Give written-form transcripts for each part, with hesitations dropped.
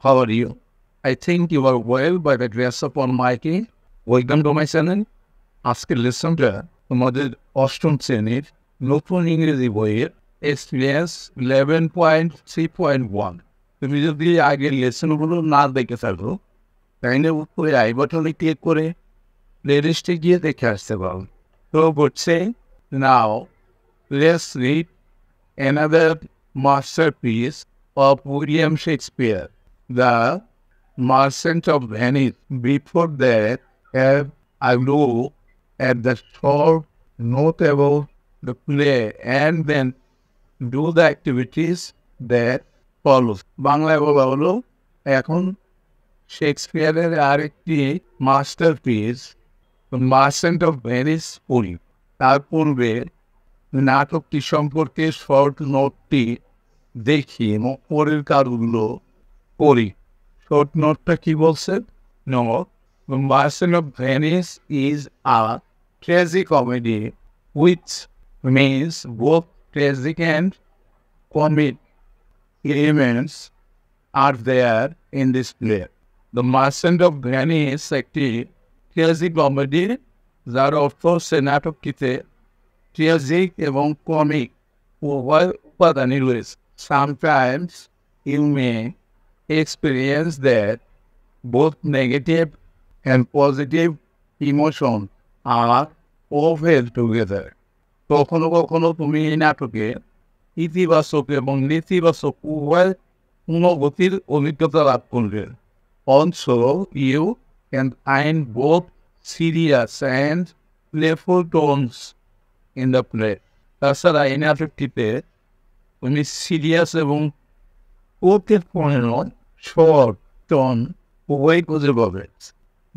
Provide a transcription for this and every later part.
How are you? I think you are well by the grace of Almighty. Welcome to my channel. আজকে লেসনটা তোমাদের অষ্টম শ্রেণীর নতুন ইংরেজি বইয়ের এক্সপিরিয়েন্স 11.3.1। তুমি যদি আগের লেসনগুলো না দেখে থাকো তাহলে উপরে আই বাটনে ক্লিক করে প্লেলিস্টে গিয়ে দেখে আসতে পারো। তো বলছে now let's read another masterpiece of William Shakespeare, The Merchant of Venice. Before that, have a look at the short note about the play and then do the activities that follow. বাংলায় বলা হলো এখন শেক্সপিয়ারের আরেকটি masterpiece merchant of Venice পড়ি। তার পূর্বে নাটকটি সম্পর্কে শর্ট নোটটি দেখি এবং পরের কাজগুলো করি। শর্ট নোটটা কি বলছে? No, merchant of Venice is a tragic comedy which means both tragic and comic elements are there in this play. The Merchant of Venice একটি ট্র্যাজিক কমেডি যার অর্থ হচ্ছে নাটকটিতে ট্র্যাজিক এবং কমিক উভয় উপাদানই রয়েছে। Sometimes you may experience that both negative and positive emotion are woven together. কখনো কখনো তুমি এই নাটকে ইতিবাচক এবং নেতিবাচক উভয় অনুভূতির অভিজ্ঞতা লাভ করবে। Also, you can find both serious and playful tones in the play. তাছাড়া এই নাটকটিতে তুমি সিরিয়াস এবং শর্ট টোন উভয় খুঁজে পাবে।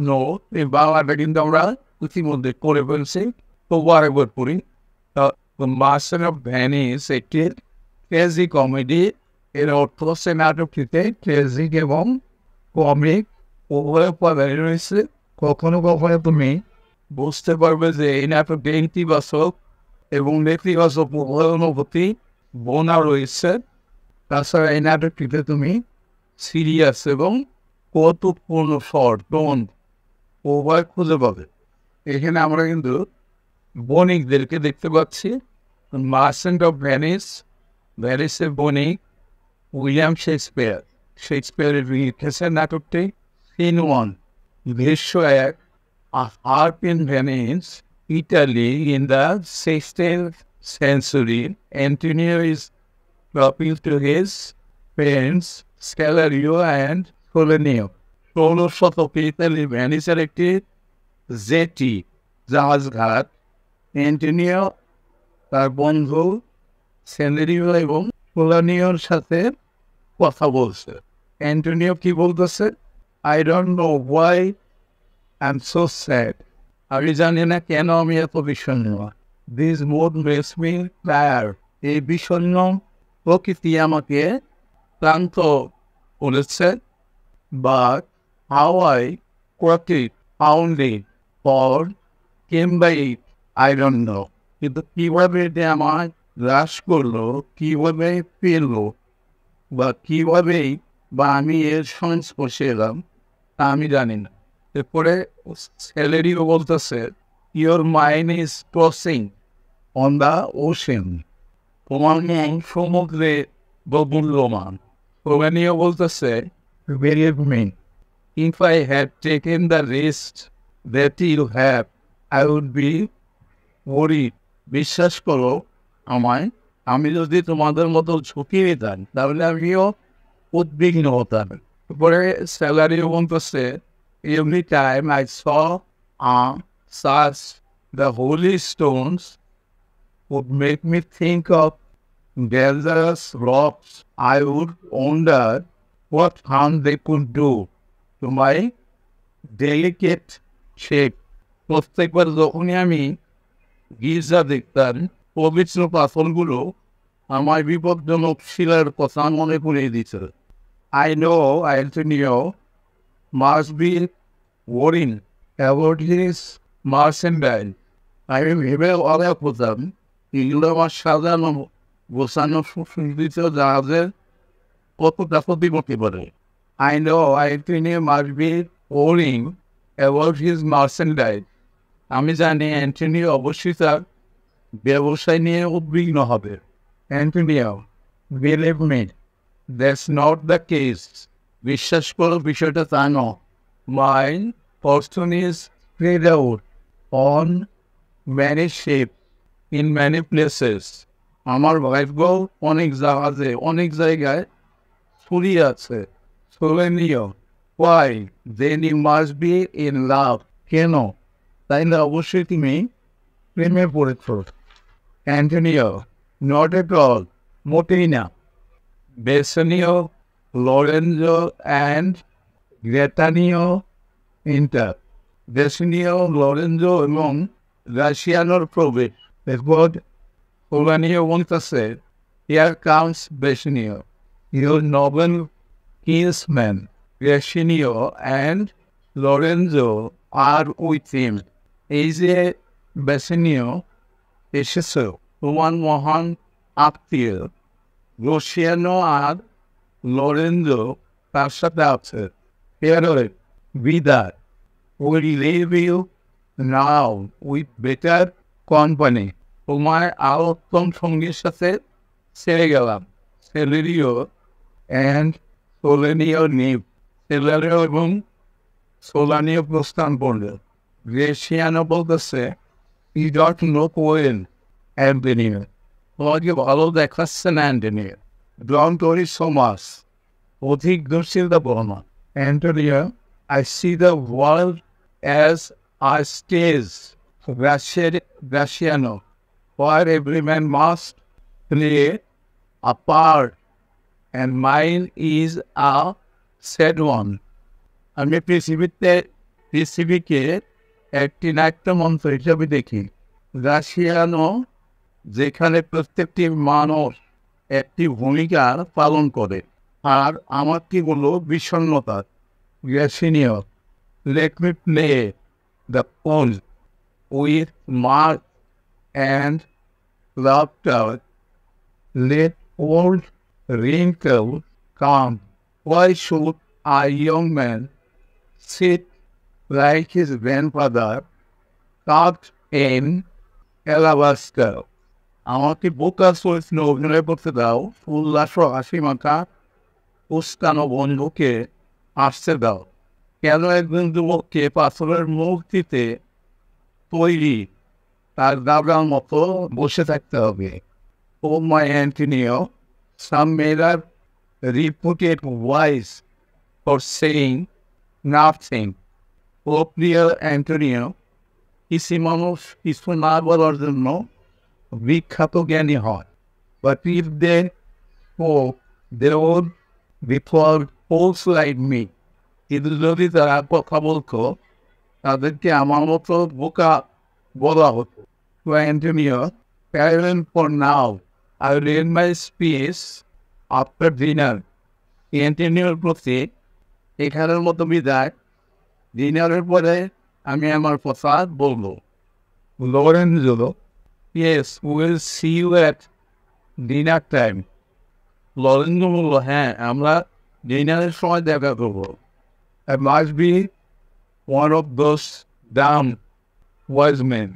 নো, এই বাংলাটা কিন্তু আমরা ইতিমধ্যে করে ফেলছি। তো আরেকবার পড়ি। মার্চেন্ট অফ ভেনিস একটি ট্র্যাজিক কমেডি। এর অর্থ হচ্ছে নাটকটিতে ট্র্যাজিক এবং কমিক উভয় উপাদান রয়েছে। কখনো কখনো তুমি বুঝতে পারবে যে এই নাটকটি ইতিবাচক এবং নেতিবাচক উভয় অনুভূতি বোনা রয়েছে। তাছাড়া এই নাটকটিতে তুমি সিরিয়াস এবং কৌতুকপূর্ণ শর্ট টোন উভয় খুঁজে পাবে। এখানে আমরা কিন্তু বণিকদেরকে দেখতে পাচ্ছি। মার্চেন্ট অফ ভেনিস, ভেনিসের বণিক উইলিয়াম শেক্সপিয়ার। শেক্সপিয়ারের লিখেছেন নাটকটি। সিন 1, দৃশ্য 1, A harp in Venice, Italy in the 16th century. Antonio is talking to his parents, Scalario and Solenio. 16 শতকে ইতালি ভেনিসের একটি জেটি জাহাজঘাট। অ্যান্টোনিও তার বন্ধু সেলেরিও এবং সোলানিওর সাথে কথা বলছে। অ্যান্টোনিও কি বলতেছে? I don't know why I'm so sad. আমি জানি না কেন আমি এত বিষণ্ণ। This mood makes me tired. এই বিষণ্ণ প্রকৃতি আমাকে ক্লান্ত করেছে। But how I caught it, found it, or came by it, I don't know. কিন্তু কিভাবে এটা আমার গ্রাস করলো, কিভাবে পেলো, বা কিভাবেই বা আমি এর সংস্পর্শে এলাম তা আমি জানি না। এরপরে স্যালারিও বলতেছে your mind is tossing on the ocean. তোমার মন সমুদ্রে বদুল্যমান। ওখানেও বলতেছে believe me, if I had taken the risk that you have, I would be worried. বিশ্বাস করো আমায়, আমি যদি তোমাদের মতো ঝুঁকি নিতাম তাহলে আমিও উদ্বিগ্ন হতাম। তারপরে স্যালারিও বলতেছে every time I saw such the holy stones would make me think of dangerous rocks. I would wonder what harm they could do to my delicate shape. প্রত্যেকবার যখনই আমি গির্জা দেখতাম পবিত্র পাথরগুলো আমার বিপজ্জনক শিলার কথা মনে করিয়ে দিচ্ছে। I know Antonio must be worrying about his merchandise. আমি ভেবে অবাক হতাম এগুলো আমার সাজানো গোছানো সুসজ্জিত জাহাজের কতটা ক্ষতি করতে পারে। I know Antonio must be worrying about his merchandise. আমি জানি অ্যান্টনিও অবশ্যই তার ব্যবসায় নিয়ে উদ্বিগ্ন হবে। Antonio, believe me, that's not the case. বিশ্বাস করো বিষয়টা তা নয়। My fortune is spread out on many ships in many places. আমার ভাগ্য অনেক জাহাজে অনেক জায়গায় ছড়িয়ে আছে। ছড়িয়ে why? Then you must be in love. কেন? তাইলে অবশ্যই তুমি প্রেমে পড়েছ। Antonio, not at all. মোটেই না। বেসনিও, লরেঞ্জো and গ্রেটানিও ইন্টার। বেসনিও, লরেঞ্জো এবং রাশিয়ানোর প্রবেশ। এরপর Polania বলতেছে, here comes Besnio, your noble kinsmen. Besnio and Lorenzo are with him. এই যে বেসনিও এসেছে, তোমার মহান আত্মীয় রশিয়ানো আর লরেঞ্জো তার সাথে আছে। Here, বিদায়, we leave you now with better company. তোমার আরো উত্তম সঙ্গীর সাথে ছেড়ে গেলাম। সেলেরিও অ্যান্ড সোলেনিও নিপ। সেলেরিও এবং সোলানিও প্রস্থান করল। গ্রেসিয়ানো বলতেছে, you don't know well, Antonio. তোমাকে ভালো দেখাচ্ছে না Antonio. Don't worry so much. অধিক দুশ্চিন্তা করো না। Antonio, I see the world as a stage. Graciano, where every man must play a part, and mine is a sad one. আমি পৃথিবীকে একটি নাট্যমঞ্চ হিসাবে দেখি। রাশিয়ানো, যেখানে প্রত্যেকটি মানুষ একটি ভূমিকা পালন করে, আর আমার কি হলো বিষণ্ণতা। গ্যাসিনিও, let me play the pole with mirth and laughter. Let old wrinkle come. Why should a young man sit like his grandfather, cut in alabaster? আমাকে বোকা চরিত্রে অভিনয় করতে দাও। উল্লাস ও হাসি মাখা উস্কানো বন্ধুকে আসতে দাও। কেন একজন যুবককে পাথরের মূর্তিতে তৈরি তার দাদার মতো বসে থাকতে হবে? Oh my Antonio, some men are reputed wise for saying nothing. ও প্রিয় অ্যান্টনিও, কিছু মানুষ কিছু না বলার জন্য বিখ্যাত জ্ঞানী হয়। But if they spoke, they would be called fools like me. কিন্তু যদি তারা কথা বলতো, তাদেরকে আমার মতো বোকা বলা হতো। To Antonio, farewell for now. I will end my speech after dinner. অ্যান্টনিওর প্রতি এখানের মতো বিদায়। ডিনারের পরে আমি আমার কথা বলবো। Lorenzo, yes, we'll see you at dinner time. Lorenzo বলল, হ্যাঁ, আমরা ডিনারের সময় দেখা করবো। I must be one of those damn wise men.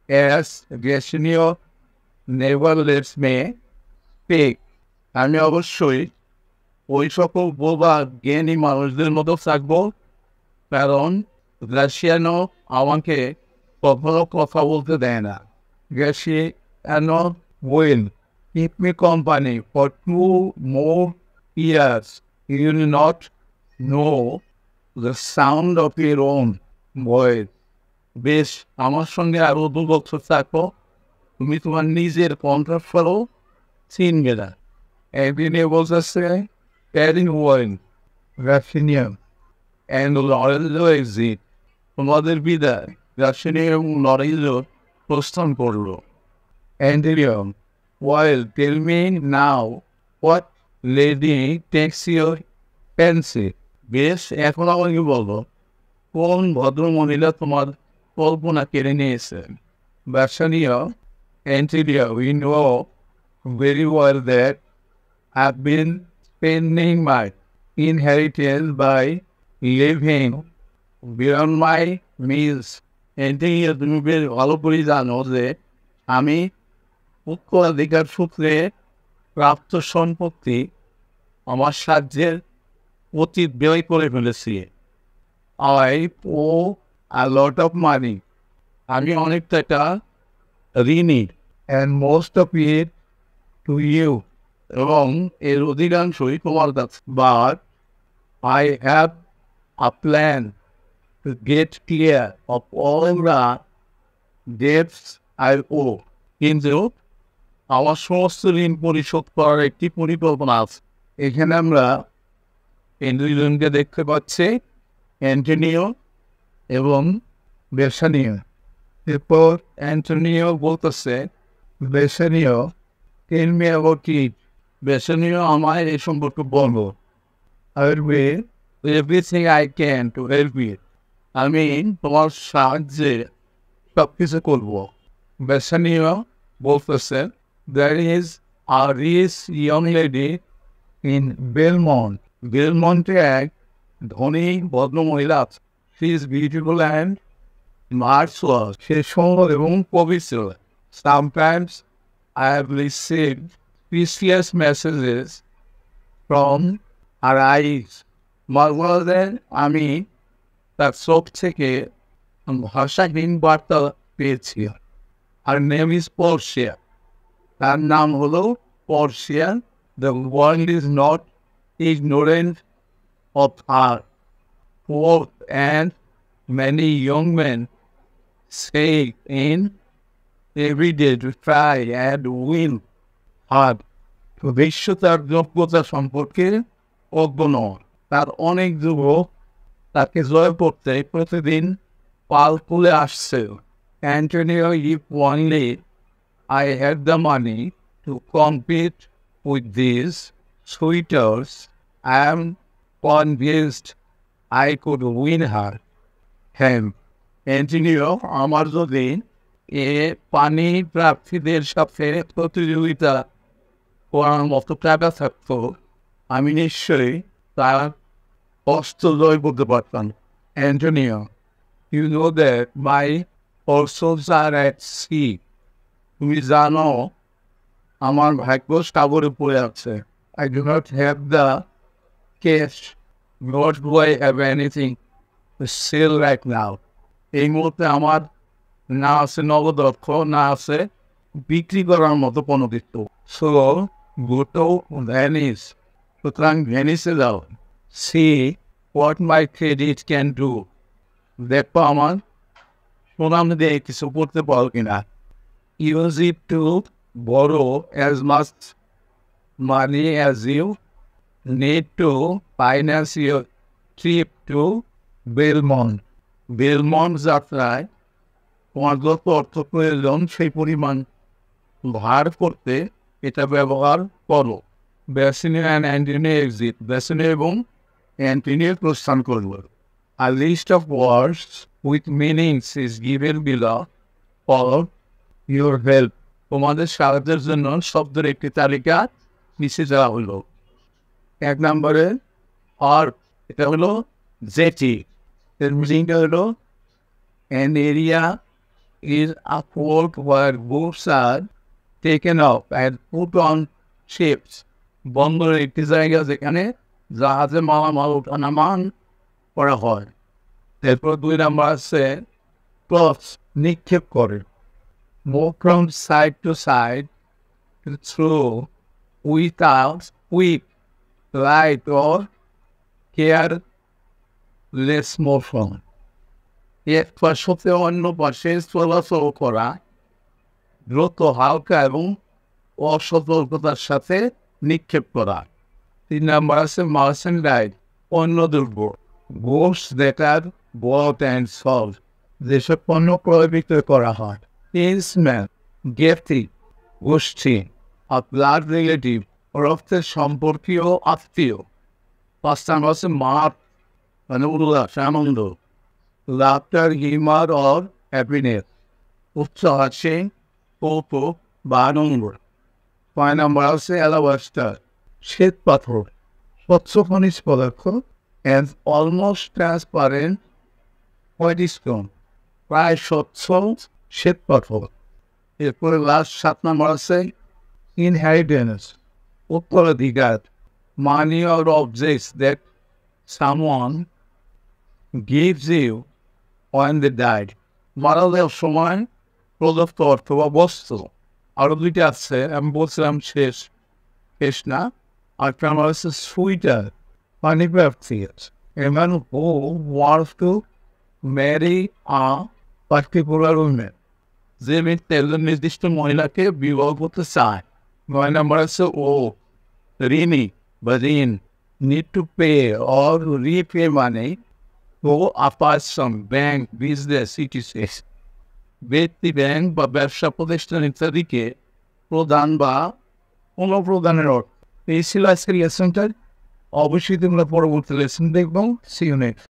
As Gassenio never lets me speak. আমি অবশ্যই ওই সকল বোবা জ্ঞানী মানুষদের মতো থাকবো, কারণ গ্রাসিয়ানো আমাকে কখনো কথা বলতে দেয় না। Gasciano will keep me company for 2 more years. You will not know the sound of your own voice. বেশ, আমার সঙ্গে আরো 2 বছর থাকো, তুমি তোমার নিজের কণ্ঠস্বরও চিনবে না। একদিনে বলতেছে, প্যারিং ওয়েন, রাশিনিয়াম and Lorenzo exit. তোমাদের বিদায়। রাশিনিয়াম এবং লরেঞ্জো প্রস্থান করলো। Antonio, well, tell me now, what lady takes your fancy? বেশ, এখন আমাকে বলো, কোন ভদ্রমহিলা তোমার কল্পনা কেড়ে নিয়েছেন? Bassanio, Antonio, we know very well that I've been spending my inherited by living beyond my means. এটি তুমি বেশ ভালো করে জানো যে আমি উত্তরাধিকার সূত্রে প্রাপ্ত সম্পত্তি আমার সাহায্যের অতীত ব্যয় করে ফেলেছি। I owe a lot of money. আমি অনেক টাকা ঋণী, and most of it to you. এবং এর অধিকাংশই তোমার কাছে। But I have a plan to get clear of all the debts I owe. কিন্তু আমার সমস্ত ঋণ পরিশোধ করার একটি পরিকল্পনা আছে। এখানে আমরা এই দুইজনকে দেখতে পাচ্ছি, অ্যান্টনিও এবং বেসানিও। এরপর অ্যান্টনিও বলতেছে, Bassanio tell me about it. Bassanio আমায় এই সম্পর্কে বলবো। I will do everything I can to help you. আমি তোমার সাহায্যে সব কিছু করবো। বেসানিও বলতেছে, there is a rich young lady in Belmont. বেলমন্টে এক ধনী ভদ্রমহিলা আছে। She is beautiful and marvelous. সে সুন্দর এবং পবিত্র। Sometimes I have received precious messages from her eyes. মাঝে আমি তার চোখ থেকে ভাষাহীন বার্তা পেয়েছি। Her name is Portia. তার নাম হলো Portia. The world is not ignorant of her worth, and many young men say in every day to try and win her. তো বিশ্ব তার যোগ্যতা সম্পর্কে অজ্ঞ নয়। তার অনেক যুবক তাকে জয় করতে প্রতিদিন পাল তুলে আসছে। Antonio, if only I had the money to compete with these suitors, I am convinced I could win her. Him. Antonio, আমার যদি পানি প্রার্থীদের সাথে প্রতিযোগিতা করার মতো টাকা থাকতো, আমি নিশ্চয়ই তার অস্ত্র জয় করতে পারতাম। Antonio, you know that my souls are at sea. তুমি জানো আমার ভাগ্য সাগরে পড়ে আছে। I do not have the cash, nor do I have anything to sell right now. এই মুহূর্তে আমার না আছে নগদ অর্থ, না আছে বিক্রি করার মতো কোনো কিছু। So go to Venice. সুতরাং ভেনিসে যাও। See what my credit can do. দেখো আমার সুনাম দিয়ে কিছু করতে পারো কিনা। Use it to borrow as much money as you need to finance your trip to Belmont. Belmont যাত্রায় তোমার যত অর্থ প্রয়োজন সেই পরিমাণ ধার করতে এটা ব্যবহার করো। Bassanio and Antonio exit. Bassanio এবং অ্যান্টনিও প্রস্থান করল। A list of words with meanings is given below for your help. তোমাদের সাহায্যের জন্য শব্দের একটি তালিকা নিচে দেওয়া হলো। এক নম্বরে আর, এটা হলো জেটি। এর মিনিংটা হলো an area is a port where boats are taken up and put on ships. বন্দরের একটি জায়গা যেখানে জাহাজে মালামাল ওঠানামান করা হয়। এরপর দুই নম্বর আছে টস, নিক্ষেপ করে। Move from side to side to throw without quick, light or careless motion. এক পাশ হতে অন্য পাশে চলাচল করা, দ্রুত, হালকা এবং অসতর্কতার সাথে নিক্ষেপ করা। তিন নম্বর আছে মার্চেন্ডাইজ, পণ্য দ্রব্য। Goods that are bought and sold, যেসব পণ্য ক্রয় বিক্রয় করা হয়। কিন্সম্যান, জ্ঞাতি, গোষ্ঠী। আর ব্লাড রিলেটিভ, রক্তের সম্পর্কীয় আত্মীয়। পাঁচ নম্বর আছে মার্ক, মানে উল্লাস, আনন্দ। লাফটার, হিউমার অর হ্যাপিনেস, উচ্চ হাসি, কৌতুক বা আনন্দ। ছয় নম্বর আছে অ্যালাবাস্টার, শ্বেত পাথর, স্বচ্ছ খনিজ পদার্থ and almost transparent white stone, প্রায় স্বচ্ছ শ্বেত পাথর। এরপরে লাস্ট 7 নম্বর আছে ইনহেরিটেন্স, উত্তরাধিকার, money or objects that someone gives you when they died, মারা যাওয়ার সময় প্রদত্ত অর্থ বা বস্তু। আরো দুইটা আছে, আমি বলছিলাম শেষ না। আর আমার হচ্ছে সুইটার, পানি প্রার্থী। A man who wants to marry a particular woman, যে ব্যক্তি একজন নির্দিষ্ট মহিলাকে বিবাহ করতে চায়। 9 নম্বর আছে ও ঋণী বা ঋণ, need to pay or repay money to a person, bank, business, etc. ব্যক্তি, ব্যাংক বা ব্যবসা প্রতিষ্ঠান ইত্যাদিকে প্রদান বা পুনঃপ্রদানের অর্থ। এই ছিল আজকের লেসনটা। অবশ্যই তোমরা পরবর্তী লেসন দেখবো। See you next.